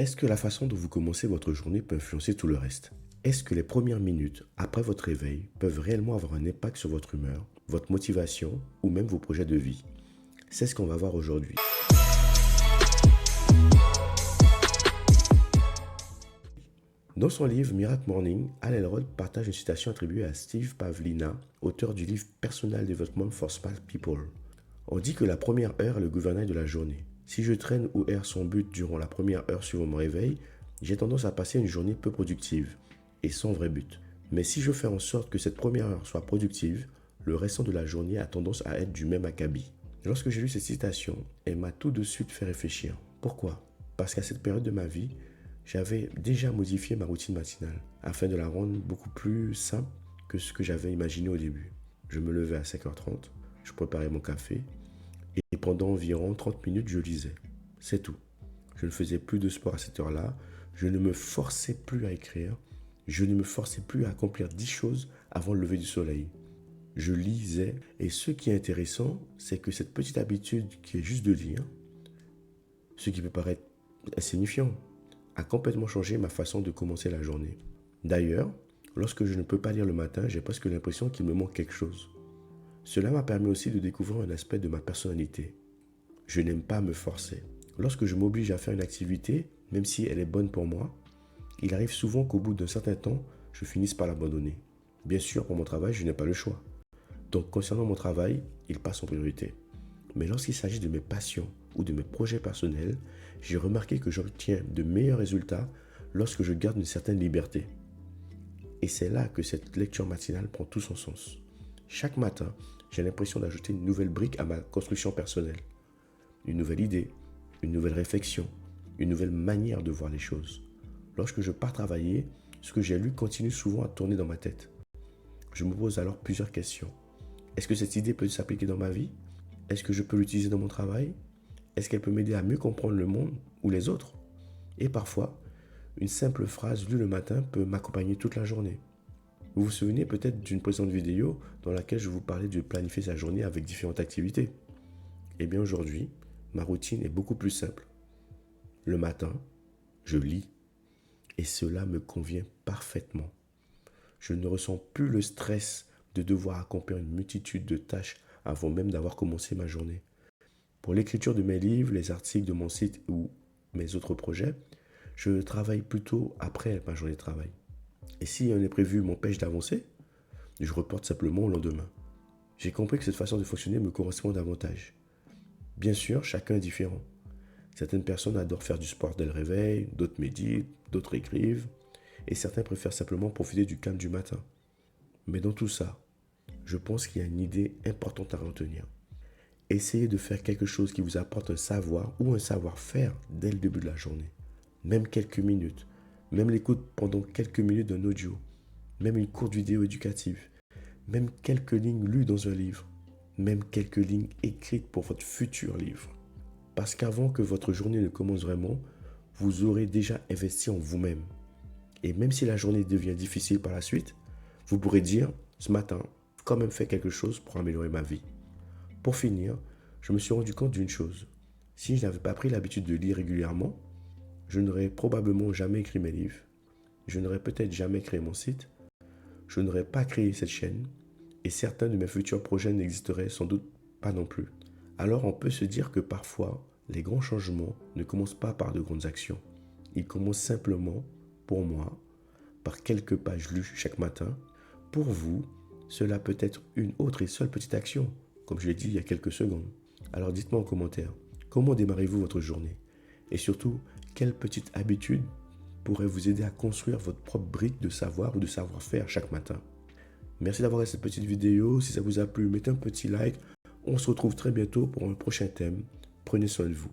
Est-ce que la façon dont vous commencez votre journée peut influencer tout le reste? Est-ce que les premières minutes après votre réveil peuvent réellement avoir un impact sur votre humeur, votre motivation ou même vos projets de vie? C'est ce qu'on va voir aujourd'hui. Dans son livre Miracle Morning, Hal Elrod partage une citation attribuée à Steve Pavlina, auteur du livre Personal Development for Smart People. On dit que la première heure est le gouvernail de la journée. Si je traîne ou erre sans but durant la première heure suivant mon réveil, j'ai tendance à passer une journée peu productive et sans vrai but. Mais si je fais en sorte que cette première heure soit productive, le restant de la journée a tendance à être du même acabit. Lorsque j'ai lu cette citation, elle m'a tout de suite fait réfléchir. Pourquoi? Parce qu'à cette période de ma vie, j'avais déjà modifié ma routine matinale afin de la rendre beaucoup plus simple que ce que j'avais imaginé au début. Je me levais à 5h30, je préparais mon café et pendant environ 30 minutes, je lisais. C'est tout. Je ne faisais plus de sport à cette heure-là, je ne me forçais plus à écrire, je ne me forçais plus à accomplir 10 choses avant le lever du soleil. Je lisais et ce qui est intéressant, c'est que cette petite habitude qui est juste de lire, ce qui peut paraître insignifiant, a complètement changé ma façon de commencer la journée. D'ailleurs, lorsque je ne peux pas lire le matin, j'ai presque l'impression qu'il me manque quelque chose. Cela m'a permis aussi de découvrir un aspect de ma personnalité. Je n'aime pas me forcer. Lorsque je m'oblige à faire une activité, même si elle est bonne pour moi, il arrive souvent qu'au bout d'un certain temps, je finisse par l'abandonner. Bien sûr, pour mon travail, je n'ai pas le choix. Donc, concernant mon travail, il passe en priorité. Mais lorsqu'il s'agit de mes passions ou de mes projets personnels, j'ai remarqué que j'obtiens de meilleurs résultats lorsque je garde une certaine liberté. Et c'est là que cette lecture matinale prend tout son sens. Chaque matin, j'ai l'impression d'ajouter une nouvelle brique à ma construction personnelle. Une nouvelle idée, une nouvelle réflexion, une nouvelle manière de voir les choses. Lorsque je pars travailler, ce que j'ai lu continue souvent à tourner dans ma tête. Je me pose alors plusieurs questions. Est-ce que cette idée peut s'appliquer dans ma vie? Est-ce que je peux l'utiliser dans mon travail? Est-ce qu'elle peut m'aider à mieux comprendre le monde ou les autres? Et parfois, une simple phrase lue le matin peut m'accompagner toute la journée. Vous vous souvenez peut-être d'une précédente vidéo dans laquelle je vous parlais de planifier sa journée avec différentes activités. Eh bien aujourd'hui, ma routine est beaucoup plus simple. Le matin, je lis et cela me convient parfaitement. Je ne ressens plus le stress de devoir accomplir une multitude de tâches avant même d'avoir commencé ma journée. Pour l'écriture de mes livres, les articles de mon site ou mes autres projets, je travaille plutôt après ma journée de travail. Et si un imprévu m'empêche d'avancer, je reporte simplement au lendemain. J'ai compris que cette façon de fonctionner me correspond davantage. Bien sûr, chacun est différent. Certaines personnes adorent faire du sport dès le réveil, d'autres méditent, d'autres écrivent, et certains préfèrent simplement profiter du calme du matin. Mais dans tout ça, je pense qu'il y a une idée importante à retenir. Essayez de faire quelque chose qui vous apporte un savoir ou un savoir-faire dès le début de la journée. Même quelques minutes, même l'écoute pendant quelques minutes d'un audio, même une courte vidéo éducative, même quelques lignes lues dans un livre, même quelques lignes écrites pour votre futur livre. Parce qu'avant que votre journée ne commence vraiment, vous aurez déjà investi en vous-même. Et même si la journée devient difficile par la suite, vous pourrez dire, ce matin, j'ai quand même fait quelque chose pour améliorer ma vie. Pour finir, je me suis rendu compte d'une chose. Si je n'avais pas pris l'habitude de lire régulièrement, je n'aurais probablement jamais écrit mes livres. Je n'aurais peut-être jamais créé mon site. Je n'aurais pas créé cette chaîne. Et certains de mes futurs projets n'existeraient sans doute pas non plus. Alors on peut se dire que parfois, les grands changements ne commencent pas par de grandes actions. Ils commencent simplement, pour moi, par quelques pages lues chaque matin. Pour vous, cela peut être une autre et seule petite action, comme je l'ai dit il y a quelques secondes. Alors dites-moi en commentaire, comment démarrez-vous votre journée? Et surtout, quelle petite habitude pourrait vous aider à construire votre propre brique de savoir ou de savoir-faire chaque matin? Merci d'avoir regardé cette petite vidéo. Si ça vous a plu, mettez un petit like. On se retrouve très bientôt pour un prochain thème. Prenez soin de vous.